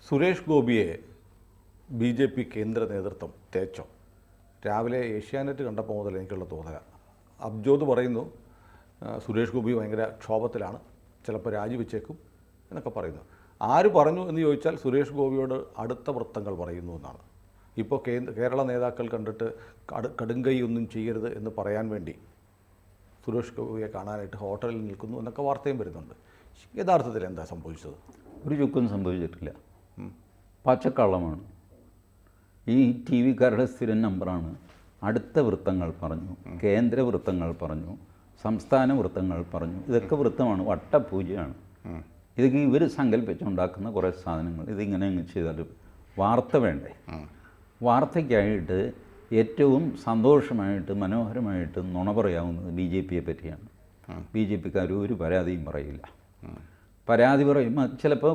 സുരേഷ് ഗോപിയെ B J P കേന്ദ്ര നേതൃത്വം തേച്ചോ? രാവിലെ ഏഷ്യാനെറ്റ് കണ്ടപ്പോൾ മുതൽ എനിക്കുള്ള തോന്നുക. അബ്ജോദ് പറയുന്നു സുരേഷ് ഗോപി ഭയങ്കര ക്ഷോഭത്തിലാണ്, ചിലപ്പോൾ രാജിവെച്ചേക്കും എന്നൊക്കെ പറയുന്നു. ആര് പറഞ്ഞു എന്ന് ചോദിച്ചാൽ സുരേഷ് ഗോപിയോട് അടുത്ത വൃത്തങ്ങൾ പറയുന്നു എന്നാണ്. ഇപ്പോൾ കേരള നേതാക്കൾ കണ്ടിട്ട് കടുങ്കൈ ഒന്നും ചെയ്യരുത് എന്ന് പറയാൻ വേണ്ടി സുരേഷ് ഗോപിയെ കാണാനായിട്ട് ഹോട്ടലിൽ നിൽക്കുന്നു എന്നൊക്കെ വാർത്തയും വരുന്നുണ്ട്. യഥാർത്ഥത്തിൽ എന്താ സംഭവിച്ചത്? ഒരു ചുക്കും സംഭവിച്ചിട്ടില്ല. പച്ചക്കള്ളമാണ്. ഈ ടി വിക്കാരുടെ സ്ഥിരം നമ്പറാണ്. അടുത്ത വൃത്തങ്ങൾ പറഞ്ഞു, കേന്ദ്ര വൃത്തങ്ങൾ പറഞ്ഞു, സംസ്ഥാന വൃത്തങ്ങൾ പറഞ്ഞു. ഇതൊക്കെ വൃത്തമാണ്, വട്ടപൂജയാണ്. ഇതൊക്കെ ഇവർ സങ്കല്പിച്ചുണ്ടാക്കുന്ന കുറേ സാധനങ്ങൾ. ഇതിങ്ങനെ അങ്ങ് ചെയ്താലും വാർത്ത വേണ്ടേ? വാർത്തയ്ക്കായിട്ട് ഏറ്റവും സന്തോഷമായിട്ട് മനോഹരമായിട്ട് നുണ പറയാവുന്നത് ബി ജെ പിയെ പറ്റിയാണ്. ബി ജെ പിക്കാർ ഒരു പരാതിയും പറയില്ല. പരാതി പറയുമ്പോൾ ചിലപ്പോൾ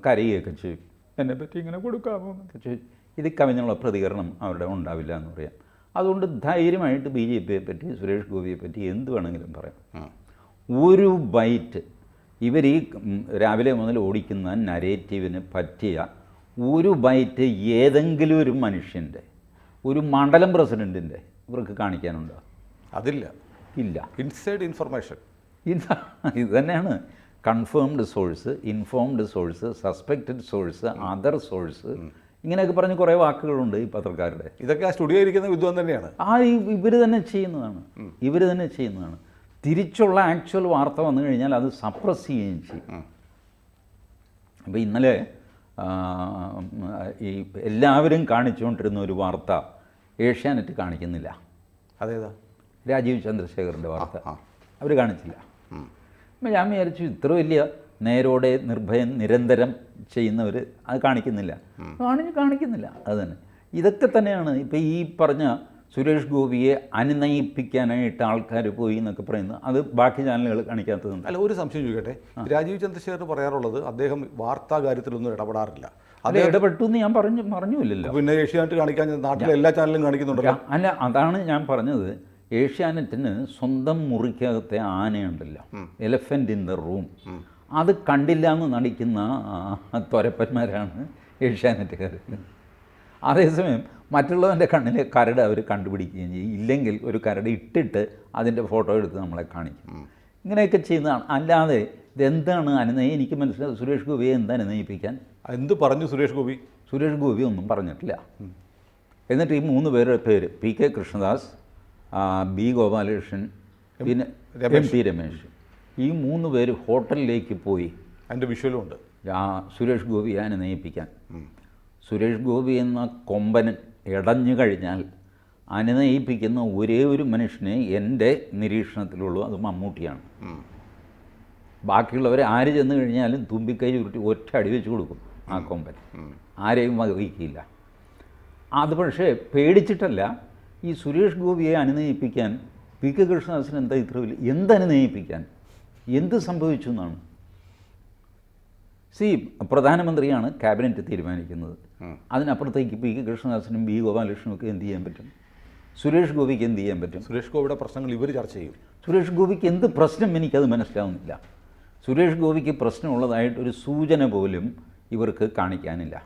കരയുകയൊക്കെ ചെയ്യും, എന്നെപ്പറ്റി ഇങ്ങനെ കൊടുക്കാമോ എന്നൊക്കെ ചോദിച്ചു. ഇതിൽ കവിഞ്ഞുള്ള പ്രതികരണം അവരുടെ ഉണ്ടാവില്ല എന്ന് പറയാം. അതുകൊണ്ട് ധൈര്യമായിട്ട് ബി ജെ പിയെ പറ്റി, സുരേഷ് ഗോപിയെ പറ്റി എന്ത് വേണമെങ്കിലും പറയാം. ഒരു ബൈറ്റ് ഇവർ ഈ രാവിലെ മുതൽ ഓടിക്കുന്ന നരേറ്റീവിന് പറ്റിയ ഒരു ബൈറ്റ് ഏതെങ്കിലും ഒരു മനുഷ്യൻ്റെ, ഒരു മണ്ഡലം പ്രസിഡൻറ്റിൻ്റെ ഇവർക്ക് കാണിക്കാനുണ്ടോ? അതില്ല, ഇല്ല. ഇൻസൈഡ് ഇൻഫർമേഷൻ ഇത് തന്നെയാണ്. Confirmed source, informed source, suspected source, other source, ഇങ്ങനെയൊക്കെ പറഞ്ഞ് കുറേ വാക്കുകളുണ്ട് ഈ പത്രക്കാരുടെ. ഇതൊക്കെ ആ സ്റ്റുഡിയോ ഇരിക്കുന്ന വിദ്വാൻ തന്നെയാണ്. ഇവർ തന്നെ ചെയ്യുന്നതാണ്. തിരിച്ചുള്ള ആക്ച്വൽ വാർത്ത വന്നു കഴിഞ്ഞാൽ അത് സപ്രസ് ചെയ്യുകയും ചെയ്യും. അപ്പോൾ ഇന്നലെ ഈ എല്ലാവരും കാണിച്ചുകൊണ്ടിരുന്ന ഒരു വാർത്ത ഏഷ്യാനെറ്റ് കാണിക്കുന്നില്ല. അതേതാ? രാജീവ് ചന്ദ്രശേഖറിൻ്റെ വാർത്ത അവർ കാണിച്ചില്ല. അപ്പം ഞാൻ വിചാരിച്ചു ഇത്ര വലിയ നേരോടെ നിർഭയം നിരന്തരം ചെയ്യുന്നവർ അത് കാണിക്കുന്നില്ല. അത് തന്നെ. ഇതൊക്കെ തന്നെയാണ് ഇപ്പോൾ ഈ പറഞ്ഞ സുരേഷ് ഗോപിയെ അനുനയിപ്പിക്കാനായിട്ട് ആൾക്കാർ പോയി എന്നൊക്കെ പറയുന്നത്. അത് ബാക്കി ചാനലുകൾ കാണിക്കാത്തതുണ്ട്. അല്ല, ഒരു സംശയം ചോദിക്കട്ടെ. രാജീവ് ചന്ദ്രശേഖർ പറയാറുള്ളത് അദ്ദേഹം വാർത്താ കാര്യത്തിലൊന്നും ഇടപെടാറില്ല. അത് ഇടപെട്ടു എന്ന് ഞാൻ പറഞ്ഞില്ലല്ലോ. പിന്നെ ഏഷ്യാനെറ്റ് കാണിക്കാൻ നാട്ടിലെ എല്ലാ ചാനലും കാണിക്കുന്നുണ്ടല്ലോ. അല്ല, അതാണ് ഞാൻ പറഞ്ഞത്. ഏഷ്യാനെറ്റിന് സ്വന്തം മുറിക്കകത്തെ ആനയുണ്ടല്ലോ, എലഫൻ്റ് ഇൻ ദ റൂം, അത് കണ്ടില്ല എന്ന് നടിക്കുന്ന ത്വരപ്പന്മാരാണ് ഏഷ്യാനെറ്റുകാർ. അതേസമയം മറ്റുള്ളവൻ്റെ കണ്ണിലെ കരട് അവർ കണ്ടുപിടിക്കുകയും ചെയ്യും. ഇല്ലെങ്കിൽ ഒരു കരട് ഇട്ടിട്ട് അതിൻ്റെ ഫോട്ടോ എടുത്ത് നമ്മളെ കാണിക്കും. ഇങ്ങനെയൊക്കെ ചെയ്യുന്നതാണ്. അല്ലാതെ ഇതെന്താണ് എനിക്ക് മനസ്സിലാവും. സുരേഷ് ഗോപിയെ എന്താണ് അനുനയിപ്പിക്കാൻ? എന്ത് പറഞ്ഞു സുരേഷ് ഗോപി? സുരേഷ് ഗോപി ഒന്നും പറഞ്ഞിട്ടില്ല. എന്നിട്ട് ഈ 3 പേരുടെ പേര് P K Krishnadas, B Gopalakrishnan, പിന്നെ MP രമേശ്, ഈ 3 പേര് ഹോട്ടലിലേക്ക് പോയി. അതിൻ്റെ വിഷ്വലും ഉണ്ട്. സുരേഷ് ഗോപിയെ അനുനയിപ്പിക്കാൻ. സുരേഷ് ഗോപി എന്ന കൊമ്പന് ഇടഞ്ഞു കഴിഞ്ഞാൽ അനുനയിപ്പിക്കുന്ന ഒരേ ഒരു മനുഷ്യനെ എൻ്റെ നിരീക്ഷണത്തിലുള്ളൂ, അത് മമ്മൂട്ടിയാണ്. ബാക്കിയുള്ളവരെ ആര് ചെന്ന് കഴിഞ്ഞാലും തുമ്പിക്കൈ ഉരുട്ടി ഒറ്റ അടി വെച്ച് കൊടുക്കും ആ കൊമ്പൻ. ആരെയും വഹിക്കില്ല. അത് പക്ഷേ പേടിച്ചിട്ടല്ല. ഈ സുരേഷ് ഗോപിയെ അനുനയിപ്പിക്കാൻ പി കെ കൃഷ്ണദാസിന് എന്താ ഇത്ര വലിയ എന്തനുനയിപ്പിക്കാൻ? എന്ത് സംഭവിച്ചു എന്നാണ്? പ്രധാനമന്ത്രിയാണ് ക്യാബിനറ്റ് തീരുമാനിക്കുന്നത്. അതിനപ്പുറത്തേക്ക് പി കെ കൃഷ്ണദാസിനും ബി ഗോപാലകൃഷ്ണനും ഒക്കെ എന്ത് ചെയ്യാൻ പറ്റും? സുരേഷ് ഗോപിക്ക് എന്ത് ചെയ്യാൻ പറ്റും? സുരേഷ് ഗോപിയുടെ പ്രശ്നങ്ങൾ ഇവർ ചർച്ച ചെയ്യും. സുരേഷ് ഗോപിക്ക് എന്ത് പ്രശ്നം? എനിക്കത് മനസ്സിലാവുന്നില്ല. സുരേഷ് ഗോപിക്ക് പ്രശ്നമുള്ളതായിട്ടൊരു സൂചന പോലും ഇവർക്ക് കാണിക്കാനില്ല.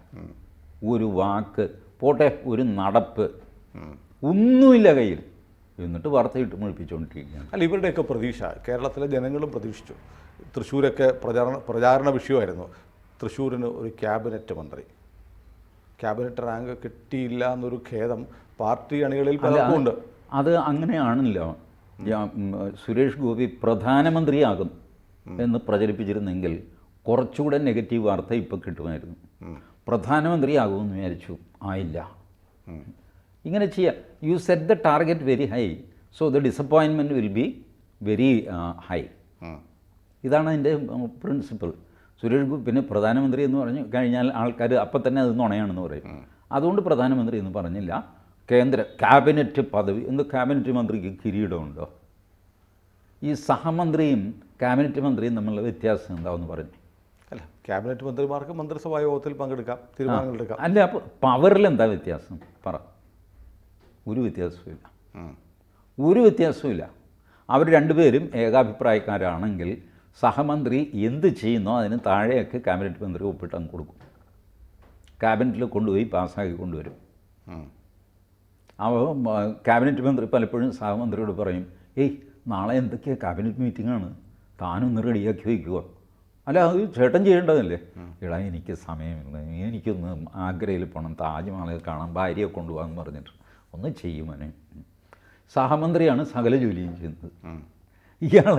ഒരു വാക്ക് പോട്ടെ, ഒരു നടപ്പ് ഒന്നുമില്ല കയ്യിൽ. എന്നിട്ട് വാർത്തയിട്ട് മുഴിപ്പിച്ചുകൊണ്ടിരിക്കുകയാണ്. അല്ല, ഇവരുടെയൊക്കെ പ്രതീക്ഷ കേരളത്തിലെ ജനങ്ങളും പ്രതീക്ഷിച്ചു. തൃശ്ശൂരൊക്കെ പ്രചാരണ വിഷയമായിരുന്നു. തൃശ്ശൂരിന് ഒരു ക്യാബിനറ്റ് മന്ത്രി, ക്യാബിനറ്റ് റാങ്ക് കിട്ടിയില്ല എന്നൊരു ഖേദം പാർട്ടി അണികളിൽ പലർക്കുമുണ്ട്. അത് അങ്ങനെയാണല്ലോ. സുരേഷ് ഗോപി പ്രധാനമന്ത്രിയാകും എന്ന് പ്രചരിപ്പിച്ചിരുന്നെങ്കിൽ കുറച്ചുകൂടെ നെഗറ്റീവ് വാർത്ത ഇപ്പോൾ കിട്ടുമായിരുന്നു. പ്രധാനമന്ത്രിയാകുമെന്ന് വിചാരിച്ചു, ആയില്ല. ഇങ്ങനെ ചെയ്യാം. You set the target very high, so the disappointment will be very high. ഇതാണ് അതിൻ്റെ പ്രിൻസിപ്പിൾ. സുരേഷ് ഗോപി പിന്നെ പ്രധാനമന്ത്രി എന്ന് പറഞ്ഞു കഴിഞ്ഞാൽ ആൾക്കാർ അപ്പം തന്നെ അത് നുണയാണെന്ന് പറയും. അതുകൊണ്ട് പ്രധാനമന്ത്രി എന്ന് പറഞ്ഞില്ല. ക്യാബിനറ്റ് പദവി. ക്യാബിനറ്റ് മന്ത്രിക്ക് കിരീടമുണ്ടോ? ഈ സഹമന്ത്രിയും ക്യാബിനറ്റ് മന്ത്രിയും തമ്മിലുള്ള വ്യത്യാസം എന്താണെന്ന് പറഞ്ഞു. അല്ല, ക്യാബിനറ്റ് മന്ത്രിമാർക്ക് മന്ത്രിസഭാ യോഗത്തിൽ പങ്കെടുക്കാം, തീരുമാനങ്ങൾ എടുക്കാം. അല്ല, അപ്പോൾ പവറിൽ എന്താ വ്യത്യാസം? പറ. ഒരു വ്യത്യാസവുമില്ല. അവർ രണ്ടുപേരും ഏകാഭിപ്രായക്കാരാണെങ്കിൽ സഹമന്ത്രി എന്ത് ചെയ്യുന്നോ അതിന് താഴെയൊക്കെ ക്യാബിനറ്റ് മന്ത്രി ഒപ്പിട്ടങ്ങ് കൊടുക്കും. ക്യാബിനറ്റിൽ കൊണ്ടുപോയി പാസ്സാക്കി കൊണ്ടുവരും. അപ്പോൾ ക്യാബിനറ്റ് മന്ത്രി പലപ്പോഴും സഹമന്ത്രിയോട് പറയും, ഏയ് നാളെ എന്തൊക്കെയാണ് ക്യാബിനറ്റ് മീറ്റിംഗാണ്, താനൊന്ന് റെഡിയാക്കി വയ്ക്കുക. അല്ല, അത് ചേട്ടൻ ചെയ്യേണ്ടതല്ലേ. എടാ എനിക്ക് സമയമില്ല, എനിക്കൊന്ന് ആഗ്രയിൽ പോകണം, താജ്മഹൽ കാണാം, ഭാര്യയെ കൊണ്ടുപോകാമെന്ന് പറഞ്ഞിട്ട് ഒന്ന് ചെയ്യുമനെ. സഹമന്ത്രിയാണ് സകല ജോലിയും ചെയ്യുന്നത്. ഇയാൾ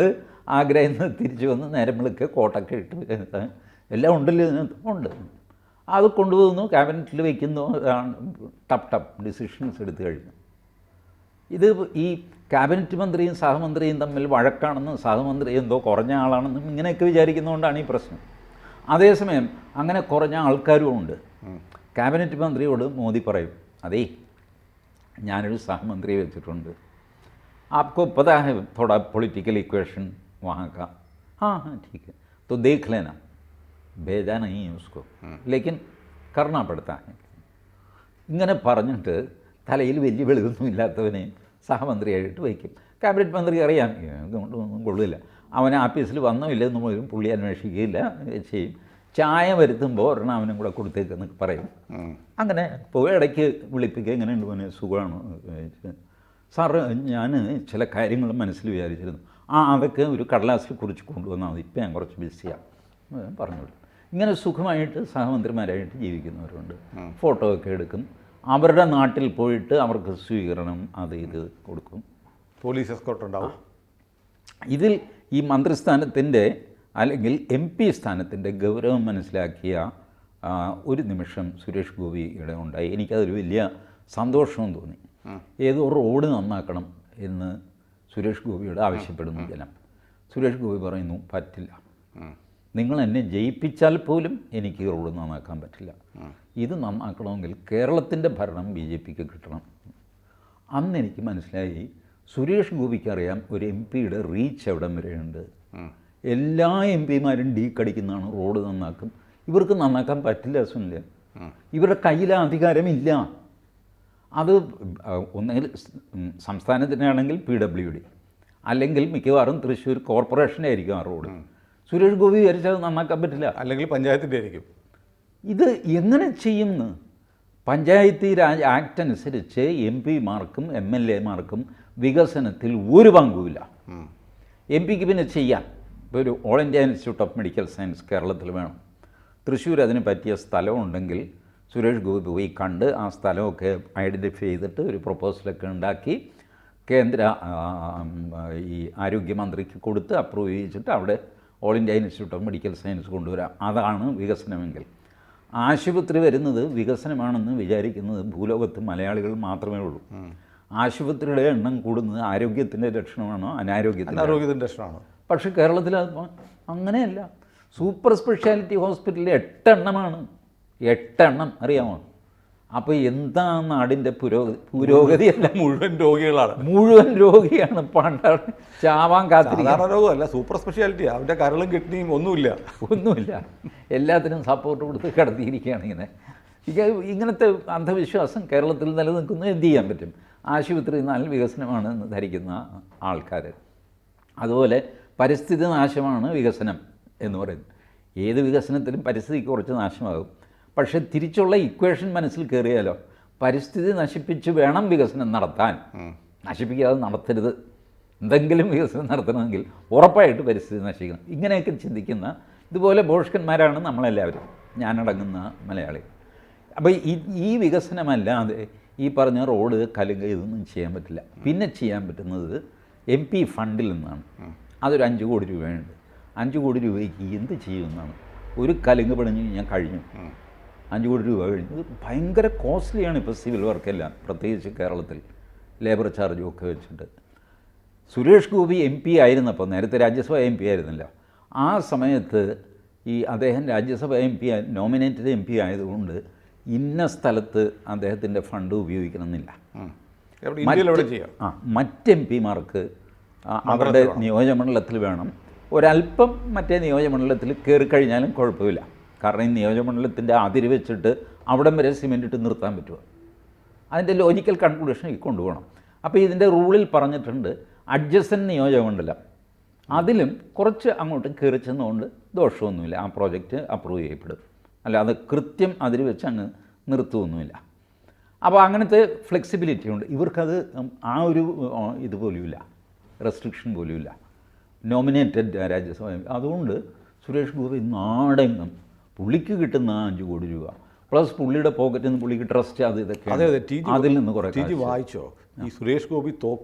ആഗ്രയിൽ നിന്ന് തിരിച്ചു വന്ന് നേരം വിളിക്കുക, കോട്ടൊക്കെ ഇട്ട് എല്ലാം ഉണ്ടല്ലോ ഇതിനകത്ത് ഉണ്ട്. അത് കൊണ്ടുപോകുന്നു, ക്യാബിനറ്റിൽ വയ്ക്കുന്നു, ടപ്പ് ഡിസിഷൻസ് എടുത്തു കഴിഞ്ഞു. ഇത് ഈ ക്യാബിനറ്റ് മന്ത്രിയും സഹമന്ത്രിയും തമ്മിൽ വഴക്കാണെന്നും സഹമന്ത്രി എന്തോ കുറഞ്ഞ ആളാണെന്നും ഇങ്ങനെയൊക്കെ വിചാരിക്കുന്നതുകൊണ്ടാണ് ഈ പ്രശ്നം. അതേസമയം അങ്ങനെ കുറഞ്ഞ ആൾക്കാരും ഉണ്ട്. ക്യാബിനറ്റ് മന്ത്രിയോട് മോദി പറയും, അതേ ഞാനൊരു സഹമന്ത്രിയെ വെച്ചിട്ടുണ്ട്, आपको पता है थोड़ा पॉलिटिकल इक्वेशन वहाँ का, हाँ ठीक है तो देख लेना, भेजा नहीं है उसको लेकिन करना पड़ता है. ഇങ്ങനെ പറഞ്ഞിട്ട് തലയിൽ വലിയ വെളിവൊന്നും ഇല്ലാത്തവനെ സഹമന്ത്രിയായിട്ട് വയ്ക്കും. ക്യാബിനറ്റ് മന്ത്രി അറിയാം ഇതുകൊണ്ടൊന്നും കൊള്ളില്ല, അവൻ ആഫീസിൽ വന്നോ ഇല്ലെന്ന് പോലും പുള്ളി അന്വേഷിക്കുകയില്ല, ചെയ്യും. ചായ വരുത്തുമ്പോൾ ഒരെണ്ണം അവനും കൂടെ കൊടുത്തേക്കെന്നൊക്കെ പറയും. അങ്ങനെ പോയി ഇടയ്ക്ക് വിളിപ്പിക്കുക, എങ്ങനെയുണ്ട് മോനെ സുഖമാണോ, സാറ് ഞാൻ ചില കാര്യങ്ങൾ മനസ്സിൽ വിചാരിച്ചിരുന്നു, അതൊക്കെ ഒരു കടലാസിൽ കുറിച്ച് കൊണ്ടുവന്നാൽ മതി, ഇപ്പം ഞാൻ കുറച്ച് ബിസിയാണ് പറഞ്ഞോളൂ. ഇങ്ങനെ സുഖമായിട്ട് സഹമന്ത്രിമാരായിട്ട് ജീവിക്കുന്നവരുണ്ട്. ഫോട്ടോ ഒക്കെ എടുക്കും, അവരുടെ നാട്ടിൽ പോയിട്ട് അവർക്ക് സ്വീകരണം അത് ഇത് കൊടുക്കും, പോലീസ് എസ്കോർട്ട് ഉണ്ടാവും. ഇതിൽ ഈ മന്ത്രിസ്ഥാനത്തിൻ്റെ അല്ലെങ്കിൽ MP സ്ഥാനത്തിൻ്റെ ഗൗരവം മനസ്സിലാക്കിയ ഒരു നിമിഷം സുരേഷ് ഗോപിയുടെ ഉണ്ടായി. എനിക്കതൊരു വലിയ സന്തോഷവും തോന്നി. ഏതോ റോഡ് നന്നാക്കണം എന്ന് സുരേഷ് ഗോപിയോട് ആവശ്യപ്പെടുന്നു ജനം. സുരേഷ് ഗോപി പറയുന്നു, പറ്റില്ല, നിങ്ങൾ എന്നെ ജയിപ്പിച്ചാൽ പോലും എനിക്ക് റോഡ് നന്നാക്കാൻ പറ്റില്ല, ഇത് നന്നാക്കണമെങ്കിൽ കേരളത്തിൻ്റെ ഭരണം BJPക്ക് കിട്ടണം. അന്ന് എനിക്ക് മനസ്സിലായി സുരേഷ് ഗോപിക്കറിയാം ഒരു MP-യുടെ റീച്ച് എവിടം വരെയുണ്ട്. എല്ലാ MP-മാരും കടിക്കുന്നതാണ്, റോഡ് നന്നാക്കും, ഇവർക്ക് നന്നാക്കാൻ പറ്റില്ല. സുനില്ല, ഇവരുടെ കയ്യിൽ അധികാരമില്ല. അത് ഒന്നുകിൽ സംസ്ഥാനത്തിനാണെങ്കിൽ PWD, അല്ലെങ്കിൽ മിക്കവാറും തൃശ്ശൂർ കോർപ്പറേഷൻ്റെ ആയിരിക്കും ആ റോഡ്. സുരേഷ് ഗോപി വിചാരിച്ചാൽ നന്നാക്കാൻ പറ്റില്ല, അല്ലെങ്കിൽ പഞ്ചായത്തിൻ്റെ ആയിരിക്കും. ഇത് എങ്ങനെ ചെയ്യുമെന്ന്? പഞ്ചായത്തി രാജ് ആക്ട് അനുസരിച്ച് MP-മാർക്കും MLA-മാർക്കും വികസനത്തിൽ ഒരു പങ്കുമില്ല. MP-ക്ക് പിന്നെ ചെയ്യാം. ഇപ്പോൾ ഒരു all India institute of medical science കേരളത്തിൽ വേണം. തൃശ്ശൂർ അതിന് പറ്റിയ സ്ഥലമുണ്ടെങ്കിൽ സുരേഷ് ഗോപി പോയി കണ്ട് ആ സ്ഥലമൊക്കെ ഐഡൻറ്റിഫൈ ചെയ്തിട്ട് ഒരു പ്രൊപ്പോസലൊക്കെ ഉണ്ടാക്കി കേന്ദ്ര ഈ ആരോഗ്യമന്ത്രിക്ക് കൊടുത്ത് അപ്രൂവ് ചെയ്യിച്ചിട്ട് അവിടെ all India institute of medical science കൊണ്ടുവരാം. അതാണ് വികസനമെങ്കിൽ. ആശുപത്രി വരുന്നത് വികസനമാണെന്ന് വിചാരിക്കുന്നത് ഭൂലോകത്ത് മലയാളികൾ മാത്രമേ ഉള്ളൂ. ആശുപത്രിയുടെ എണ്ണം കൂടുന്നത് ആരോഗ്യത്തിൻ്റെ ലക്ഷണമാണോ അനാരോഗ്യത്തിൻ്റെ ലക്ഷണമാണ്. പക്ഷേ കേരളത്തിൽ അത് അങ്ങനെയല്ല. സൂപ്പർ സ്പെഷ്യാലിറ്റി ഹോസ്പിറ്റലിൽ 8 എണ്ണമാണ്. 8 എണ്ണം അറിയാമോ? അപ്പോൾ എന്താ നാടിൻ്റെ പുരോഗതിയല്ല, മുഴുവൻ രോഗിയാണ്. പണ്ടാണ് ചാവാൻ കാത്തിരിക്കുന്ന രോഗമല്ല, സൂപ്പർ സ്പെഷ്യാലിറ്റി. അവൻ്റെ കരളും കിഡ്നിയും ഒന്നുമില്ല. എല്ലാത്തിനും സപ്പോർട്ട് കൊടുത്ത് കിടത്തിയിരിക്കുകയാണ്. ഇങ്ങനത്തെ അന്ധവിശ്വാസം കേരളത്തിൽ നിലനിൽക്കുന്നത് എന്ത് ചെയ്യാൻ പറ്റും? ആശുപത്രി എന്നാൽ വികസനമാണ് എന്ന് ധരിക്കുന്ന ആൾക്കാർ. അതുപോലെ പരിസ്ഥിതി നാശമാണ് വികസനം എന്ന് പറയുന്നത്. ഏത് വികസനത്തിലും പരിസ്ഥിതിക്ക് കുറച്ച് നാശമാകും. പക്ഷേ തിരിച്ചുള്ള ഇക്വേഷൻ മനസ്സിൽ കയറിയാലോ, പരിസ്ഥിതി നശിപ്പിച്ച് വേണം വികസനം നടത്താൻ, നശിപ്പിക്കാതെ നടത്തരുത്. എന്തെങ്കിലും വികസനം നടത്തണമെങ്കിൽ ഉറപ്പായിട്ട് പരിസ്ഥിതി നശിക്കണം. ഇങ്ങനെയൊക്കെ ചിന്തിക്കുന്ന ഇതുപോലെ ഭോഷ്കന്മാരാണ് നമ്മളെല്ലാവരും, ഞാനടങ്ങുന്ന മലയാളി. അപ്പോൾ ഈ വികസനമല്ലാതെ ഈ പറഞ്ഞ റോഡ് കലുങ്ക് ഇതൊന്നും ചെയ്യാൻ പറ്റില്ല. പിന്നെ ചെയ്യാൻ പറ്റുന്നത് MP ഫണ്ടിൽ നിന്നാണ്. അതൊരു 5 കോടി രൂപയുണ്ട്. 5 കോടി രൂപയ്ക്ക് എന്ത് ചെയ്യുമെന്നാണ്. ഒരു കലുങ്ക് പണിഞ്ഞ് ഞാൻ കഴിഞ്ഞു, 5 കോടി രൂപ കഴിഞ്ഞു. ഭയങ്കര കോസ്റ്റ്ലിയാണ് ഇപ്പോൾ സിവിൽ വർക്കെല്ലാം, പ്രത്യേകിച്ച് കേരളത്തിൽ ലേബർ ചാർജും ഒക്കെ വെച്ചിട്ട്. സുരേഷ് ഗോപി MP ആയിരുന്നപ്പോൾ, നേരത്തെ രാജ്യസഭ MP ആയിരുന്നില്ല, ആ സമയത്ത് അദ്ദേഹം രാജ്യസഭ MP നോമിനേറ്റഡ് MP ആയതുകൊണ്ട് ഇന്ന സ്ഥലത്ത് അദ്ദേഹത്തിൻ്റെ ഫണ്ട് ഉപയോഗിക്കണമെന്നില്ല. മറ്റ് MP-മാർക്ക് അവരുടെ നിയോജകമണ്ഡലത്തിൽ വേണം. ഒരല്പം മറ്റേ നിയോജകമണ്ഡലത്തിൽ കയറിക്കഴിഞ്ഞാലും കുഴപ്പമില്ല. കാരണം ഈ നിയോജകമണ്ഡലത്തിൻ്റെ അതിര് വെച്ചിട്ട് അവിടം വരെ സിമെൻ്റ് ഇട്ട് നിർത്താൻ പറ്റുമോ? അതിൻ്റെ ലോജിക്കൽ കൺക്ലൂഷനിൽ കൊണ്ടുപോകണം. അപ്പോൾ ഇതിൻ്റെ റൂളിൽ പറഞ്ഞിട്ടുണ്ട് അഡ്ജസൻറ്റ് നിയോജകമണ്ഡലം, അതിലും കുറച്ച് അങ്ങോട്ട് കയറി ചെന്നുകൊണ്ട് ദോഷമൊന്നുമില്ല, ആ പ്രോജക്റ്റ് അപ്രൂവ് ചെയ്യപ്പെടും. അല്ലാതെ കൃത്യം അതിൽ വെച്ച് അങ്ങ് നിർത്തുമൊന്നുമില്ല. അപ്പോൾ അങ്ങനത്തെ ഫ്ലെക്സിബിലിറ്റി ഉണ്ട്. ഇവർക്കത് ആ ഒരു ഇതുപോലുമില്ല, റെസ്ട്രിക്ഷൻ പോലുമില്ല. നോമിനേറ്റഡ് രാജ്യസഭ. അതുകൊണ്ട് സുരേഷ് ഗോപി നാടെങ്ങും പുള്ളിക്ക് കിട്ടുന്ന 5 കോടി രൂപ പ്ലസ് പുള്ളിയുടെ പോക്കറ്റിൽ നിന്ന് പുള്ളിക്ക് ട്രസ്റ്റ് അത് ഇതൊക്കെ അതിൽ നിന്ന് കുറേ വായിച്ചോ? ഈ സുരേഷ് ഗോപി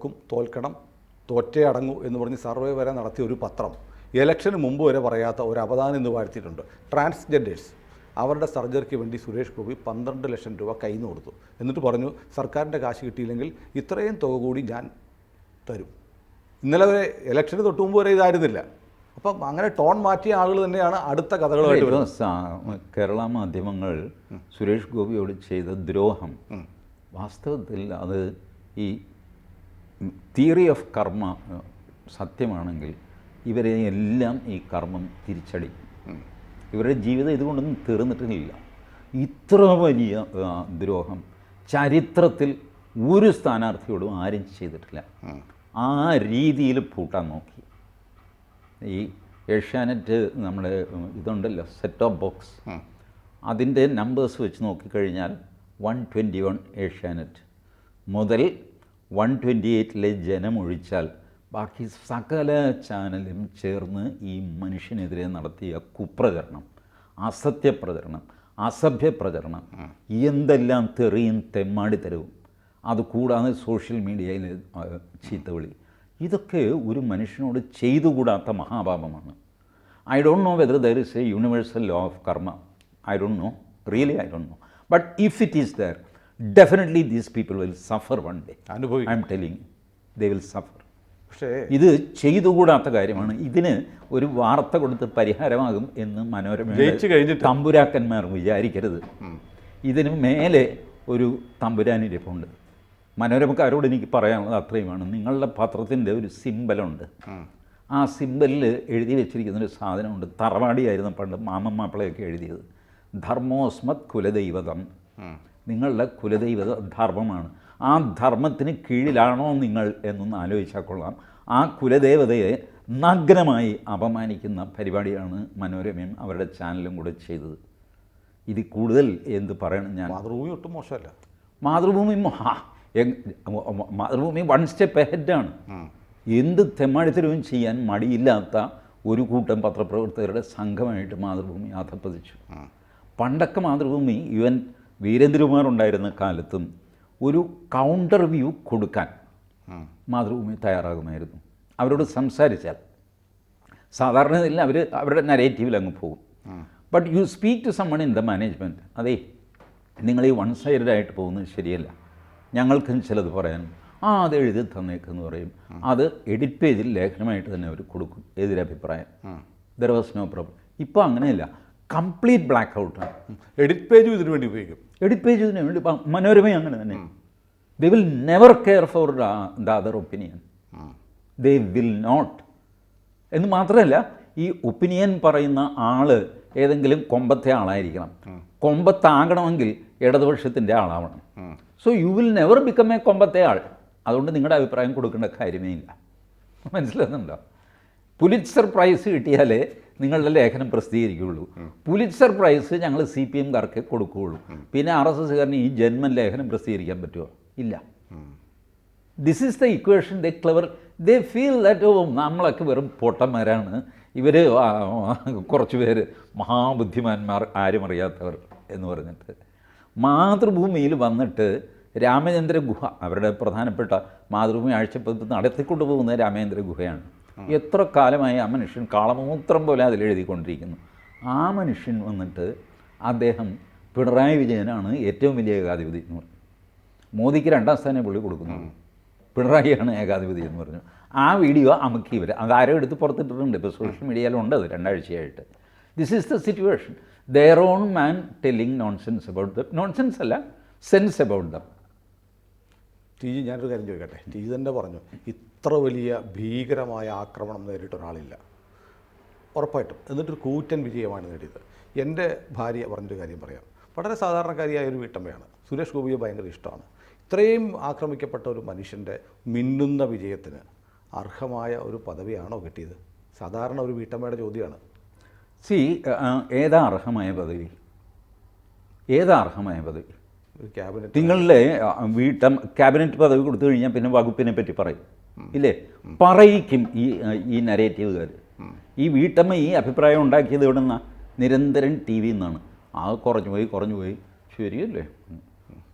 തോൽക്കണം, തോറ്റേ അടങ്ങൂ എന്ന് പറഞ്ഞ് സർവേ വരെ നടത്തിയ ഒരു പത്രം ഇലക്ഷന് മുമ്പ് വരെ പറയാത്ത ഒരു അപദാനം ഇന്ന് വാഴ്ത്തിയിട്ടുണ്ട്. ട്രാൻസ്ജെൻഡേഴ്സ് അവരുടെ സർജറിക്ക് വേണ്ടി സുരേഷ് ഗോപി 12 ലക്ഷം രൂപ കയ്യിൽ നിന്ന് കൊടുത്തു. എന്നിട്ട് പറഞ്ഞു സർക്കാരിൻ്റെ കാശ് കിട്ടിയില്ലെങ്കിൽ ഇത്രയും തുക കൂടി ഞാൻ തരും. ഇന്നലെ വരെ ഇലക്ഷന് തൊട്ട് മുമ്പ് വരെ ഇതായിരുന്നില്ല. അപ്പം അങ്ങനെ ടോൺ മാറ്റിയ ആളുകൾ തന്നെയാണ് അടുത്ത കഥകളുമായിട്ട് വരുന്നത്. കേരള മാധ്യമങ്ങൾ സുരേഷ് ഗോപിയോട് ചെയ്ത ദ്രോഹം വാസ്തവത്തിൽ അത് ഈ തിയറി ഓഫ് കർമ്മ സത്യമാണെങ്കിൽ ഇവരെ എല്ലാം ഈ കർമ്മം തിരിച്ചടിക്കും. ഇവരുടെ ജീവിതം ഇതുകൊണ്ടൊന്നും തീർന്നിട്ടില്ല. ഇത്ര വലിയ ദ്രോഹം ചരിത്രത്തിൽ ഒരു സ്ഥാനാർത്ഥിയോടും ആരും ചെയ്തിട്ടില്ല. ആ രീതിയിൽ പൂട്ടാൻ നോക്കി. ഈ ഏഷ്യാനെറ്റ് നമ്മുടെ ഇതുണ്ടല്ലോ സെറ്റ് ഓഫ് ബോക്സ്, അതിൻ്റെ നമ്പേഴ്സ് വെച്ച് നോക്കിക്കഴിഞ്ഞാൽ 121 ഏഷ്യാനെറ്റ് മുതൽ 128 ജനമൊഴിച്ചാൽ ബാക്കി സകല ചാനലും ചേർന്ന് ഈ മനുഷ്യനെതിരെ നടത്തിയ കുപ്രചരണം, അസത്യപ്രചരണം, അസഭ്യപ്രചരണം, എന്തെല്ലാം തെറിയും തെമ്മാടിത്തരവും, അതുകൂടാതെ സോഷ്യൽ മീഡിയയിൽ ചീത്തവിളി, ഇതൊക്കെ ഒരു മനുഷ്യനോട് ചെയ്തുകൂടാത്ത മഹാപാപമാണ്. I don't know whether there is a universal law of karma. I don't know, really I don't know. But if it is there, definitely these people will suffer one day. I am telling, they will suffer. പക്ഷേ ഇത് ചെയ്തുകൂടാത്ത കാര്യമാണ്. ഇതിന് ഒരു വാർത്ത കൊടുത്ത് പരിഹാരമാകും എന്ന് മനോരമ തമ്പുരാക്കന്മാർ വിചാരിക്കരുത്. ഇതിന് മേലെ ഒരു തമ്പുരാനിരിപ്പുണ്ട്. മനോരമക്കാരോട് എനിക്ക് പറയാനുള്ളത് അത്രയുമാണ്. നിങ്ങളുടെ പത്രത്തിൻ്റെ ഒരു സിമ്പലുണ്ട്. ആ സിമ്പലിൽ എഴുതി വെച്ചിരിക്കുന്നൊരു സാധനമുണ്ട്. തറവാടിയായിരുന്നു പണ്ട് മാമൻ മാപ്പിളയൊക്കെ എഴുതിയത്. ധർമ്മോസ്മത് കുലദൈവതം. നിങ്ങളുടെ കുലദൈവത ധർമ്മമാണ്. ആ ധർമ്മത്തിന് കീഴിലാണോ നിങ്ങൾ എന്നൊന്ന് ആലോചിച്ചാൽ കൊള്ളാം. ആ കുലദേവതയെ നഗ്നമായി അപമാനിക്കുന്ന പരിപാടിയാണ് മനോരമയും അവരുടെ ചാനലും കൂടെ ചെയ്തത്. ഇതിൽ കൂടുതൽ എന്ത് പറയണം ഞാൻ? മാതൃഭൂമി ഒട്ടും മോശമല്ല. മാതൃഭൂമി 1 സ്റ്റെപ്പ് ഹെഡാണ്. എന്ത് തെമ്മാടിത്തരവും ചെയ്യാൻ മടിയില്ലാത്ത ഒരു കൂട്ടം പത്രപ്രവർത്തകരുടെ സംഘമായിട്ട് മാതൃഭൂമി അധപ്പതിച്ചു. പണ്ടൊക്കെ മാതൃഭൂമി UN വീരേന്ദ്രകുമാർ ഉണ്ടായിരുന്ന കാലത്തും ഒരു കൗണ്ടർ വ്യൂ കൊടുക്കാൻ മാതൃഭൂമി തയ്യാറാകുമായിരുന്നു. അവരോട് സംസാരിച്ചാൽ സാധാരണ അവർ അവരുടെ നരേറ്റീവിൽ അങ്ങ് പോകും. But you speak to someone in the management, അതേ നിങ്ങൾ ഈ 1 സൈഡായിട്ട് പോകുന്നത് ശരിയല്ല, ഞങ്ങൾക്കും ചിലത് പറയാൻ, അത് എഴുതി തന്നേക്കെന്ന് പറയും. അത് എഡിറ്റ് പേജിൽ ലേഖനമായിട്ട് തന്നെ അവർ കൊടുക്കും എതിരഭിപ്രായം. There was no problem. ഇപ്പോൾ അങ്ങനെയല്ല, കംപ്ലീറ്റ് ബ്ലാക്ക് ഔട്ടാണ്. എഡിറ്റ് പേജും ഇതിനു വേണ്ടി ഉപയോഗിക്കും. എഡിറ്റ് പേജ് ഇതിനു വേണ്ടി. മനോരമയും അങ്ങനെ തന്നെ. They will never care for the other opinion. They will not. എന്ന് മാത്രമല്ല, ഈ ഒപ്പീനിയൻ പറയുന്ന ആൾ ഏതെങ്കിലും കൊമ്പത്തെ ആളായിരിക്കണം. കൊമ്പത്താകണമെങ്കിൽ ഇടതുപക്ഷത്തിൻ്റെ ആളാവണം. So you will never become a കൊമ്പത്തെ ആൾ. അതുകൊണ്ട് നിങ്ങളുടെ അഭിപ്രായം കൊടുക്കേണ്ട കാര്യമേ ഇല്ല. മനസ്സിലാകുന്നുണ്ടോ? പുലിറ്റ്സർ പ്രൈസ് കിട്ടിയാലേ നിങ്ങളുടെ ലേഖനം പ്രസിദ്ധീകരിക്കുകയുള്ളൂ. പുലിറ്റ്സർ പ്രൈസ് ഞങ്ങൾ CPMകാർക്ക് കൊടുക്കുകയുള്ളൂ. പിന്നെ RSSകാരന് ഈ ജന്മൻ ലേഖനം പ്രസിദ്ധീകരിക്കാൻ പറ്റുമോ? ഇല്ല. This is the equation. They clever. They feel that നമ്മളൊക്കെ വെറും പൊട്ടന്മാരാണ്, ഇവർ കുറച്ച് പേര് മഹാബുദ്ധിമാന്മാർ, ആരും അറിയാത്തവർ എന്ന് പറഞ്ഞിട്ട്. മാതൃഭൂമിയിൽ വന്നിട്ട് രാമചന്ദ്ര ഗുഹ, അവരുടെ പ്രധാനപ്പെട്ട മാതൃഭൂമി ആഴ്ചപ്പതിപ്പ് നടത്തിക്കൊണ്ടു പോകുന്ന രാമചന്ദ്ര ഗുഹയാണ്. എത്ര കാലമായി ആ മനുഷ്യൻ കാളമൂത്രം പോലെ അതിലെഴുതിക്കൊണ്ടിരിക്കുന്നു. ആ മനുഷ്യൻ വന്നിട്ട് അദ്ദേഹം പിണറായി വിജയനാണ് ഏറ്റവും വലിയ ഏകാധിപതി എന്ന് പറഞ്ഞു. മോദിക്ക് 2ാം സ്ഥാനം പുള്ളി കൊടുക്കുന്നു. പിണറായിയാണ് ഏകാധിപതി എന്ന് പറഞ്ഞു. ആ വീഡിയോ അമുക്കി ഇവർ അതാരോ എടുത്ത് പുറത്തിട്ടിട്ടുണ്ട്. ഇപ്പോൾ സോഷ്യൽ മീഡിയയിലുണ്ട് അത് 2 ആഴ്ചയായിട്ട്. This is the situation. Their own man telling nonsense about them. Nonsense അല്ല, സെൻസ് അബൌട്ട് ദം. TG ഞാനൊരു കാര്യം ചോദിക്കട്ടെ. TG തന്നെ പറഞ്ഞു ഇത്ര വലിയ ഭീകരമായ ആക്രമണം നേരിട്ട ഒരാളില്ല, ഉറപ്പായിട്ടും. എന്നിട്ടൊരു കൂറ്റൻ വിജയമാണ് നേടിയത്. എൻ്റെ ഭാര്യ പറഞ്ഞൊരു കാര്യം പറയാം. വളരെ സാധാരണക്കാരിയായ ഒരു വീട്ടമ്മയാണ്. സുരേഷ് ഗോപിയെ ഭയങ്കര ഇഷ്ടമാണ്. ഇത്രയും ആക്രമിക്കപ്പെട്ട ഒരു മനുഷ്യൻ്റെ മിന്നുന്ന വിജയത്തിന് അർഹമായ ഒരു പദവിയാണോ കിട്ടിയത്? സാധാരണ ഒരു വീട്ടമ്മയുടെ ചോദ്യമാണ്. ഏതാ അർഹമായ പദവി? ഏതാ അർഹമായ പദവി? ഒരു ക്യാബിനറ്റ് നിങ്ങളുടെ ക്യാബിനറ്റ് പദവി കൊടുത്തു കഴിഞ്ഞാൽ പിന്നെ വകുപ്പിനെ പറ്റി പറയും ഇല്ലേ? പറയിക്കും ഈ നരേറ്റീവുകാർ. ഈ വീട്ടമ്മ ഈ അഭിപ്രായം ഉണ്ടാക്കിയത് ഇവിടെ നിന്നാണ്? നിരന്തരം ടി വിയിൽ നിന്നാണ്. കുറഞ്ഞു പോയി ശരിയല്ലേ?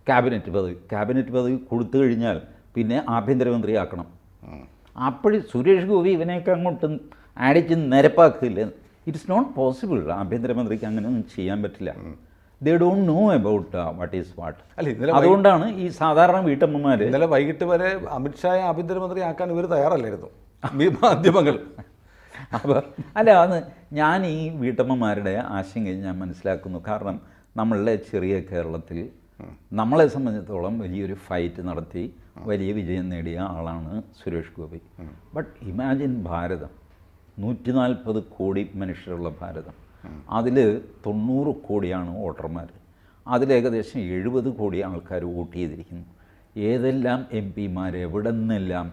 ക്യാബിനറ്റ് പദവി കൊടുത്തു കഴിഞ്ഞാൽ പിന്നെ ആഭ്യന്തരമന്ത്രിയാക്കണം. അപ്പോഴും സുരേഷ് ഗോപി ഇവനെയൊക്കെ അങ്ങോട്ട് അടിച്ച് നിരപ്പാക്കില്ല. It's not possible. ആഭ്യന്തരമന്ത്രിക്ക് അങ്ങനെയൊന്നും ചെയ്യാൻ പറ്റില്ല. They don't know about what is what. അതുകൊണ്ടാണ് ഈ സാധാരണ വീട്ടമ്മമാർ ഇന്നലെ വൈകിട്ട് വരെ അമിത്ഷായെ ആഭ്യന്തരമന്ത്രി ആക്കാൻ ഇവർ തയ്യാറല്ലായിരുന്നു മാധ്യമങ്ങൾ. അപ്പോൾ അത് ഞാൻ ഈ വീട്ടമ്മമാരുടെ ആശങ്ക ഞാൻ മനസ്സിലാക്കുന്നു. കാരണം നമ്മളുടെ ചെറിയ കേരളത്തിൽ നമ്മളെ സംബന്ധിച്ചിടത്തോളം വലിയൊരു ഫൈറ്റ് നടത്തി വലിയ വിജയം നേടിയ ആളാണ് സുരേഷ് ഗോപി. ബട്ട് ഇമാജിൻ ഭാരതം, 140 കോടി മനുഷ്യരുള്ള ഭാരതം, അതിൽ 90 കോടിയാണ് വോട്ടർമാർ. അതിലേകദേശം 70 കോടി ആൾക്കാർ വോട്ട് ചെയ്തിരിക്കുന്നു. ഏതെല്ലാം എം പിമാർ എവിടെ നിന്നെല്ലാം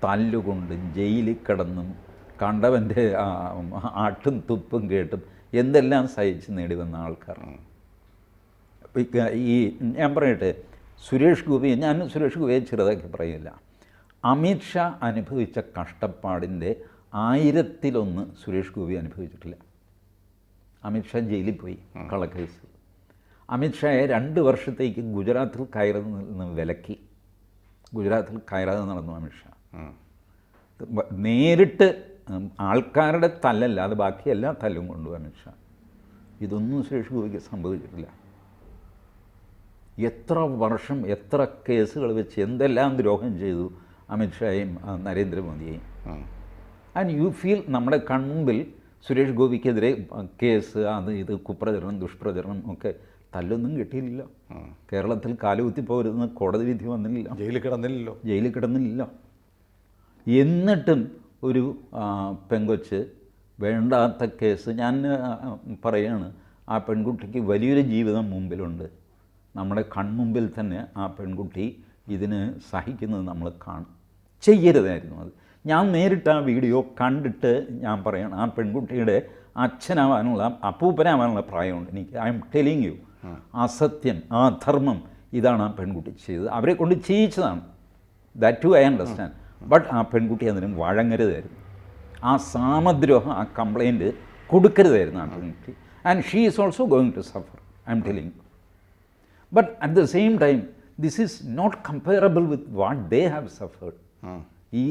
തല്ലുകൊണ്ടും ജയിലിൽ കിടന്നും കണ്ടവൻ്റെ ആട്ടും തുപ്പും കേട്ടും എന്തെല്ലാം സഹിച്ച് നേടി വന്ന ആൾക്കാരാണ്. ഈ ഞാൻ പറയട്ടെ, സുരേഷ് ഗോപിയെ ചെറുതാക്കി പറയില്ല. അമിത്ഷാ അനുഭവിച്ച കഷ്ടപ്പാടിൻ്റെ 1000-1 സുരേഷ് ഗോപി അനുഭവിച്ചിട്ടില്ല. അമിത്ഷാ ജയിലിൽ പോയി കള്ളക്കേസ്. അമിത്ഷായെ 2 വർഷത്തേക്ക് ഗുജറാത്തിൽ കയറി നിന്ന് വിലക്കി. ഗുജറാത്തിൽ കയറാതെ നടന്നു അമിത്ഷാ. നേരിട്ട് ആൾക്കാരുടെ തല്ലല്ലാതെ ബാക്കി എല്ലാ തല്ലും കൊണ്ടു അമിത്ഷാ. ഇതൊന്നും സുരേഷ് ഗോപിക്ക് സംഭവിച്ചിട്ടില്ല. എത്ര വർഷം എത്ര കേസുകൾ വെച്ച് എന്തെല്ലാം ദ്രോഹം ചെയ്തു അമിത്ഷായും നരേന്ദ്രമോദിയെയും. ആൻഡ് യു ഫീൽ നമ്മുടെ കൺമുമ്പിൽ സുരേഷ് ഗോപിക്കെതിരെ കേസ്, അത് ഇത് കുപ്രചരണം ദുഷ്പ്രചരണം ഒക്കെ, തല്ലൊന്നും കിട്ടിയില്ല. കേരളത്തിൽ കാലുകുത്തി പോരുന്ന കോടതി വിധി വന്നില്ല, ജയിലിൽ കിടന്നില്ല. എന്നിട്ടും ഒരു പെങ്കൊച്ച് വേണ്ടാത്ത കേസ്, ഞാൻ പറയുകയാണ്, ആ പെൺകുട്ടിക്ക് വലിയൊരു ജീവിതം മുമ്പിലുണ്ട്. നമ്മുടെ കൺമുമ്പിൽ തന്നെ ആ പെൺകുട്ടി ഇതിന് സഹിക്കുന്നത് നമ്മൾ കാണും. ചെയ്യരുതായിരുന്നു അത്. ഞാൻ നേരിട്ട് ആ വീഡിയോ കണ്ടിട്ട് ഞാൻ പറയണം, ആ പെൺകുട്ടിയുടെ അച്ഛനാവാനുള്ള അപ്പൂപ്പനാവാനുള്ള പ്രായമുണ്ട് എനിക്ക്. ഐ എം ടെലിങ് യു, അസത്യം, അധർമ്മം, ഇതാണ് ആ പെൺകുട്ടി ചെയ്തത്. അവരെ കൊണ്ട് ചെയ്യിച്ചതാണ്. That too I understand. But ആ പെൺകുട്ടി അതിനും വഴങ്ങരുതായിരുന്നു. ആ സാമദ്രോഹം, ആ കംപ്ലയിൻറ്റ് കൊടുക്കരുതായിരുന്നു ആ പെൺകുട്ടി. And she is also going to suffer, I am telling you. But at the same time this is not comparable with what they have suffered. ഈ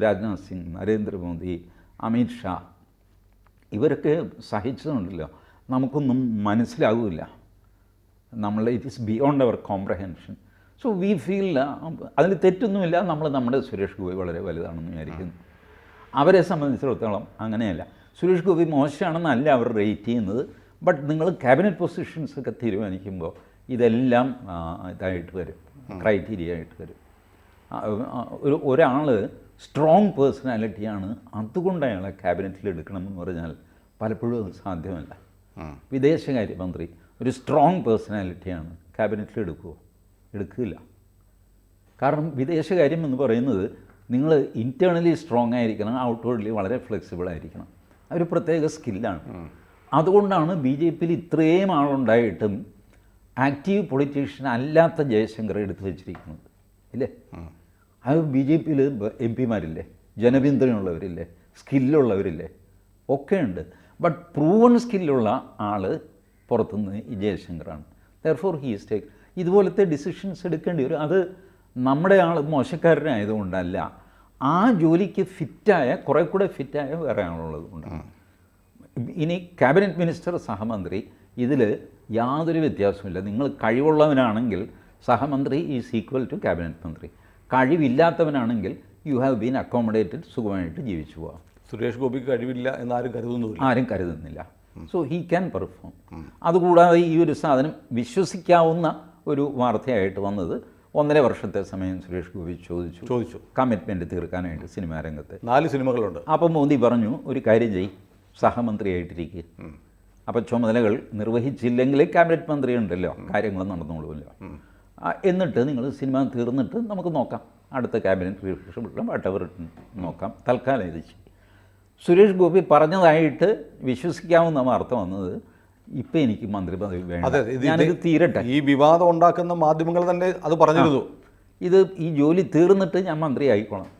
രാജ്നാഥ് സിംഗ്, നരേന്ദ്രമോദി, അമിത്ഷാ, ഇവരൊക്കെ സഹിച്ചതുണ്ടല്ലോ, നമുക്കൊന്നും മനസ്സിലാവില്ല. It is beyond our comprehension. So we feel അതിൽ തെറ്റൊന്നുമില്ല. നമ്മുടെ സുരേഷ് ഗോപി വളരെ വലുതാണെന്ന് വിചാരിക്കുന്നു. അവരെ സംബന്ധിച്ചിടത്തോളം അങ്ങനെയല്ല. സുരേഷ് ഗോപി മോശമാണെന്നല്ല അവർ റേറ്റ് ചെയ്യുന്നത്. ബട്ട് നിങ്ങൾ ക്യാബിനറ്റ് പൊസിഷൻസൊക്കെ തീരുമാനിക്കുമ്പോൾ ഇതെല്ലാം ഇതായിട്ട് വരും, ക്രൈറ്റീരിയ ആയിട്ട് വരും. ഒരാൾ സ്ട്രോങ് പേഴ്സണാലിറ്റിയാണ്, അതുകൊണ്ട് അയാളെ ക്യാബിനറ്റിൽ എടുക്കണമെന്ന് പറഞ്ഞാൽ പലപ്പോഴും അത് സാധ്യമല്ല. വിദേശകാര്യമന്ത്രി ഒരു സ്ട്രോങ് പേഴ്സണാലിറ്റിയാണ്, ക്യാബിനറ്റിൽ എടുക്കില്ല. കാരണം വിദേശകാര്യം എന്ന് പറയുന്നത് നിങ്ങൾ ഇൻറ്റേർണലി സ്ട്രോങ് ആയിരിക്കണം, ഔട്ട്വേർഡ്ലി വളരെ ഫ്ലെക്സിബിൾ ആയിരിക്കണം. അതൊരു പ്രത്യേക സ്കില്ലാണ്. അതുകൊണ്ടാണ് BJP-യിൽ ഇത്രയും ആളുണ്ടായിട്ടും ആക്റ്റീവ് പൊളിറ്റീഷ്യൻ അല്ലാത്ത ജയശങ്കർ എടുത്തു വച്ചിരിക്കുന്നത് ഇല്ലേ? അത് BJP-യിൽ MP-മാരില്ലേ, ജനപിന്തുണയുള്ളവരില്ലേ, സ്കില്ലുള്ളവരില്ലേ, ഒക്കെ ഉണ്ട്. ബട്ട് പ്രൂവൺ സ്കില്ലുള്ള ആൾ പുറത്തുനിന്ന് ഈ ജയശങ്കറാണ്. ദെർഫോർ ഹി ഈസ് ടേക്ക് ഇതുപോലത്തെ ഡിസിഷൻസ് എടുക്കേണ്ടി വരും. അത് നമ്മുടെ ആൾ മോശക്കാരനായതുകൊണ്ടല്ല, ആ ജോലിക്ക് ഫിറ്റായ, കുറേ കൂടെ ഫിറ്റായ വേറെ ആളുള്ളത് കൊണ്ടാണ്. ഇനി ക്യാബിനറ്റ് മിനിസ്റ്റർ, സഹമന്ത്രി, ഇതിൽ യാതൊരു വ്യത്യാസമില്ല. നിങ്ങൾ കഴിവുള്ളവനാണെങ്കിൽ സഹമന്ത്രി ഈസ് ഈക്വൽ ടു ക്യാബിനറ്റ് മന്ത്രി. കഴിവില്ലാത്തവനാണെങ്കിൽ യു ഹാവ് ബീൻ അക്കോമഡേറ്റഡ്, സുഖമായിട്ട് ജീവിച്ചു പോകാം. സുരേഷ് ഗോപിക്ക് കഴിവില്ല എന്നാരും കരുതുന്നില്ല. So he can perform. അതുകൂടാതെ ഈ ഒരു സാധനം വിശ്വസിക്കാവുന്ന ഒരു വാർത്തയായിട്ട് വന്നത് 1.5 വർഷത്തെ സമയം സുരേഷ് ഗോപി ചോദിച്ചു കമ്മിറ്റ്മെൻറ്റ് തീർക്കാനായിട്ട് സിനിമാ രംഗത്ത്. 4 സിനിമകളുണ്ട്. അപ്പം മോദി പറഞ്ഞു, ഒരു കാര്യം സഹമന്ത്രിയായിട്ടിരിക്കുക. അപ്പോൾ ചുമതലകൾ നിർവഹിച്ചില്ലെങ്കിൽ ക്യാബിനറ്റ് മന്ത്രി ഉണ്ടല്ലോ, കാര്യങ്ങൾ നടന്നോളുമല്ലോ. എന്നിട്ട് നിങ്ങൾ സിനിമ തീർന്നിട്ട് നമുക്ക് നോക്കാം, അടുത്ത ക്യാബിനറ്റ് റിഫ്രഷ്മെൻറ്റ് വട്ടവർ നോക്കാം, തൽക്കാലം ഇത്. സുരേഷ് ഗോപി പറഞ്ഞതായിട്ട് വിശ്വസിക്കാവുന്ന വാർത്ത വന്നത് ഇപ്പം എനിക്ക് മന്ത്രി പദവി അതെ വേണ്ട, ഇത് ഞാനിത് തീരട്ടെ. ഈ വിവാദം ഉണ്ടാക്കുന്ന മാധ്യമങ്ങൾ തന്നെ അത് പറഞ്ഞിരുന്നു. ഇത് ഈ ജോലി തീർന്നിട്ട് ഞാൻ മന്ത്രി ആയിക്കോളാം.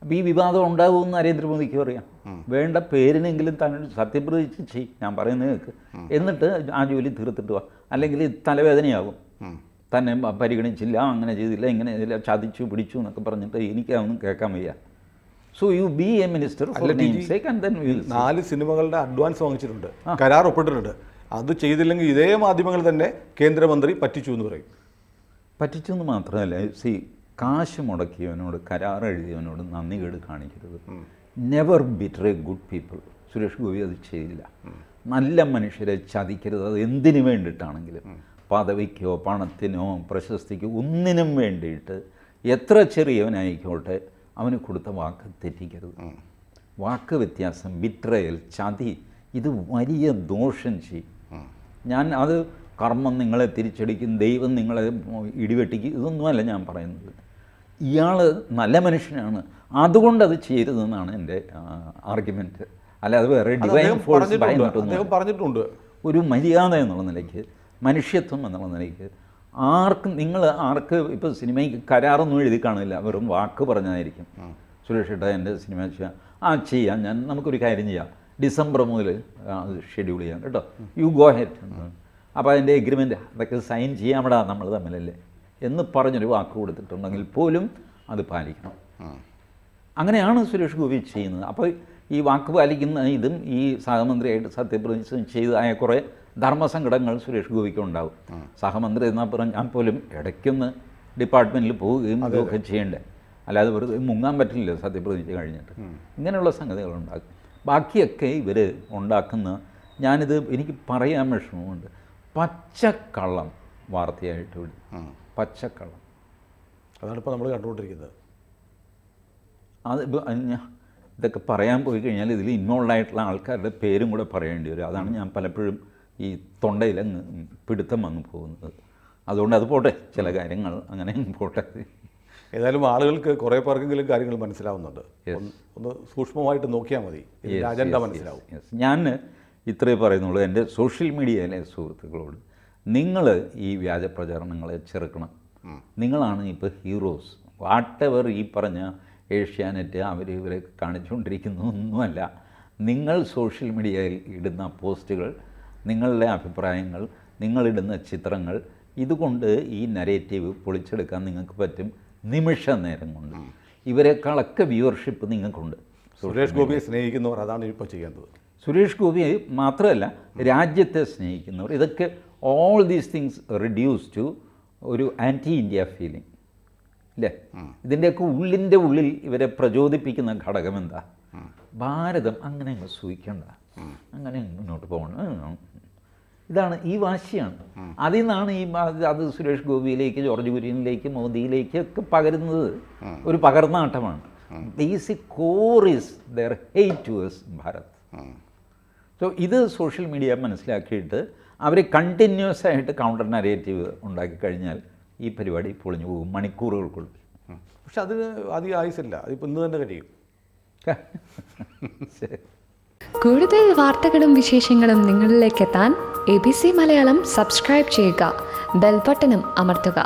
അപ്പോൾ ഈ വിവാദം ഉണ്ടാകുമെന്ന് നരേന്ദ്രമോദിക്ക് അറിയാം. വേണ്ട പേരിനെങ്കിലും താൻ സത്യപ്രതിജ്ഞ ചെയ്യും, ഞാൻ പറയുന്നത് കേൾക്ക്, എന്നിട്ട് ആ ജോലി തീർത്തിട്ട് വാ. അല്ലെങ്കിൽ തലവേദനയാകും, തന്നെ പരിഗണിച്ചില്ല, അങ്ങനെ ചെയ്തില്ല, ഇങ്ങനെ ചെയ്തില്ല, ചതിച്ചു പിടിച്ചു എന്നൊക്കെ പറഞ്ഞിട്ട് എനിക്കതൊന്നും കേൾക്കാൻ വയ്യ. So you B A minister for namesake and then will. 4 സിനിമകളുടെ അഡ്വാൻസ് വാങ്ങിച്ചിട്ടുണ്ട്, കരാർ ഒപ്പിട്ടിട്ടുണ്ട്. അത് ചെയ്തില്ലെങ്കിൽ ഇതേ മാധ്യമങ്ങൾ തന്നെ കേന്ദ്രമന്ത്രി പറ്റിച്ചു എന്ന് പറയും. പറ്റിച്ചു എന്ന് മാത്രമല്ല, കാശ് മുടക്കിയവനോട്, കരാർ എഴുതിയവനോട് നന്ദി കേട് കാണിക്കരുത്. Never bitter A good people. Suresh Gopi അത് ചെയ്തില്ല. നല്ല മനുഷ്യരെ ചതിക്കരുത്. അത് എന്തിനു വേണ്ടിയിട്ടാണെങ്കിലും, പദവിക്കോ പണത്തിനോ പ്രശസ്തിക്കോ ഒന്നിനും വേണ്ടിയിട്ട് എത്ര ചെറിയവനായിക്കോട്ടെ അവന് കൊടുത്ത വാക്ക് തെറ്റിക്കരുത്. വാക്ക് വ്യത്യാസം, ബിട്രയൽ, ചതി, ഇത് വലിയ ദോഷം ചെയ്യും. ഞാൻ അത് കർമ്മം നിങ്ങളെ തിരിച്ചടിക്കും, ദൈവം നിങ്ങളെ ഇടിവെട്ടിക്കും, ഇതൊന്നുമല്ല ഞാൻ പറയുന്നത്. ഇയാൾ നല്ല മനുഷ്യനാണ്, അതുകൊണ്ടത് ചെയ്യരുതെന്നാണ് എൻ്റെ ആർഗ്യുമെൻറ്റ്. അല്ലാതെ വേറെ ഡിവൈൻ ഫോഴ്സ് പറഞ്ഞിട്ടുണ്ട്. ഒരു മര്യാദ എന്നുള്ള നിലയ്ക്ക്, മനുഷ്യത്വം എന്നുള്ള നിലയ്ക്ക് ആർക്ക് ഇപ്പോൾ സിനിമയ്ക്ക് കരാറൊന്നും എഴുതി കാണില്ല, വെറും വാക്ക് പറഞ്ഞായിരിക്കും. സുരേഷ് ഏട്ടാ എൻ്റെ സിനിമ ചെയ്യാം, നമുക്കൊരു കാര്യം ചെയ്യാം, ഡിസംബർ മുതൽ അത് ഷെഡ്യൂൾ ചെയ്യാം കേട്ടോ, യു ഗോ ഹെഡ്. അപ്പോൾ അതിൻ്റെ എഗ്രിമെൻറ്റ് അതൊക്കെ സൈൻ ചെയ്യാമടാ നമ്മൾ തമ്മിലല്ലേ എന്ന് പറഞ്ഞൊരു വാക്ക് കൊടുത്തിട്ടുണ്ടെങ്കിൽ പോലും അത് പാലിക്കണം. അങ്ങനെയാണ് സുരേഷ് ഗോപി ചെയ്യുന്നത്. അപ്പോൾ ഈ വാക്ക് പാലിക്കുന്ന ഇതും ഈ സഹമന്ത്രിയായിട്ട് സത്യപ്രതിജ്ഞ ചെയ്തതായ കുറേ ധർമ്മസങ്കടങ്ങൾ സുരേഷ് ഗോപിക്ക് ഉണ്ടാവും. സഹമന്ത്രി എന്നാൽ ഞാൻ പോലും ഇടയ്ക്കൊന്ന് ഡിപ്പാർട്ട്മെൻറ്റിൽ പോവുകയും ഇതൊക്കെ ചെയ്യണ്ടേ, അല്ലാതെ വെറുതെ മുങ്ങാൻ പറ്റില്ലല്ലോ സത്യപ്രതിജ്ഞ കഴിഞ്ഞിട്ട്. ഇങ്ങനെയുള്ള സംഗതികളുണ്ടാകും. ബാക്കിയൊക്കെ ഇവർ ഉണ്ടാക്കുന്ന, ഞാനിത് എനിക്ക് പറയാൻ വിഷമമുണ്ട്, പച്ചക്കള്ളം വാർത്തയായിട്ട് വിടും. പച്ചക്കള്ളം, അതാണ് ഇപ്പോൾ നമ്മൾ കണ്ടുകൊണ്ടിരിക്കുന്നത്. അത് ഇതൊക്കെ പറയാൻ പോയി കഴിഞ്ഞാൽ ഇതിൽ ഇൻവോൾവായിട്ടുള്ള ആൾക്കാരുടെ പേരും കൂടെ പറയേണ്ടി വരും. അതാണ് ഞാൻ പലപ്പോഴും ഈ തൊണ്ടയിലങ്ങ് പിടുത്തം വന്നു പോകുന്നത്. അതുകൊണ്ട് അത് പോട്ടെ, ചില കാര്യങ്ങൾ അങ്ങനെ പോട്ടെ. ഏതായാലും ആളുകൾക്ക് കുറേ പേർക്കെങ്കിലും കാര്യങ്ങൾ മനസ്സിലാവുന്നുണ്ട്. ഒന്ന് സൂക്ഷ്മമായിട്ട് നോക്കിയാൽ മതി, അജണ്ട മനസ്സിലാവും. ഞാൻ ഇത്രയേ പറയുന്നുള്ളൂ എൻ്റെ സോഷ്യൽ മീഡിയയിലെ സുഹൃത്തുക്കളോട്, നിങ്ങൾ ഈ വ്യാജ പ്രചാരണങ്ങളെ ചെറുക്കണം. നിങ്ങളാണ് ഇപ്പോൾ ഹീറോസ്. വാട്ടെവർ ഈ പറഞ്ഞ ഏഷ്യാനെറ്റ് ഇവരെ കാണിച്ചുകൊണ്ടിരിക്കുന്നതൊന്നുമല്ല. നിങ്ങൾ സോഷ്യൽ മീഡിയയിൽ ഇടുന്ന പോസ്റ്റുകൾ, നിങ്ങളുടെ അഭിപ്രായങ്ങൾ, നിങ്ങളിടുന്ന ചിത്രങ്ങൾ, ഇതുകൊണ്ട് ഈ നരേറ്റീവ് പൊളിച്ചെടുക്കാൻ നിങ്ങൾക്ക് പറ്റും നിമിഷ നേരം കൊണ്ട്. ഇവരെക്കാളൊക്കെ വ്യൂവർഷിപ്പ് നിങ്ങൾക്കുണ്ട്. സുരേഷ് ഗോപിയെ സ്നേഹിക്കുന്നവർ അതാണ് ഇപ്പോൾ ചെയ്യേണ്ടത്. സുരേഷ് ഗോപിയെ മാത്രമല്ല, രാജ്യത്തെ സ്നേഹിക്കുന്നവർ. ഇതൊക്കെ all these things reduce to ഒരു ആൻറ്റി ഇന്ത്യ ഫീലിംഗ് അല്ലേ? ഇതിൻ്റെയൊക്കെ ഉള്ളിൽ ഇവരെ പ്രചോദിപ്പിക്കുന്ന ഘടകം എന്താ? ഭാരതം അങ്ങനെ അങ്ങ് സൂഹിക്കണ്ട, അങ്ങനെ മുന്നോട്ട് പോകണം, ഇതാണ് ഈ വാശിയാണ്. അതിൽ നിന്നാണ് അത് സുരേഷ് ഗോപിയിലേക്ക്, ജോർജ് കുര്യനിലേക്ക്, മോദിയിലേക്ക് ഒക്കെ പകരുന്നത്. ഒരു പകർന്നാട്ടമാണ്. Basic core is there hate towards Bharat. So ഇത് സോഷ്യൽ മീഡിയ മനസ്സിലാക്കിയിട്ട് അവർ കണ്ടിന്യൂസ് ആയിട്ട് കൗണ്ടർ നരേറ്റീവ് ഉണ്ടാക്കി കഴിഞ്ഞാൽ ഈ പരിപാടി പൊളിഞ്ഞു പോകും മണിക്കൂറുകൾക്കുള്ളിൽ. പക്ഷെ അതിന് അധികം ആയുസില്ല, അതിപ്പോൾ ഇന്ന് തന്നെ കഴിയും. കൂടുതൽ വാർത്തകളും വിശേഷങ്ങളും നിങ്ങളിലേക്ക് എത്താൻ ABC മലയാളം സബ്സ്ക്രൈബ് ചെയ്യുക, ബെൽ ബട്ടണും അമർത്തുക.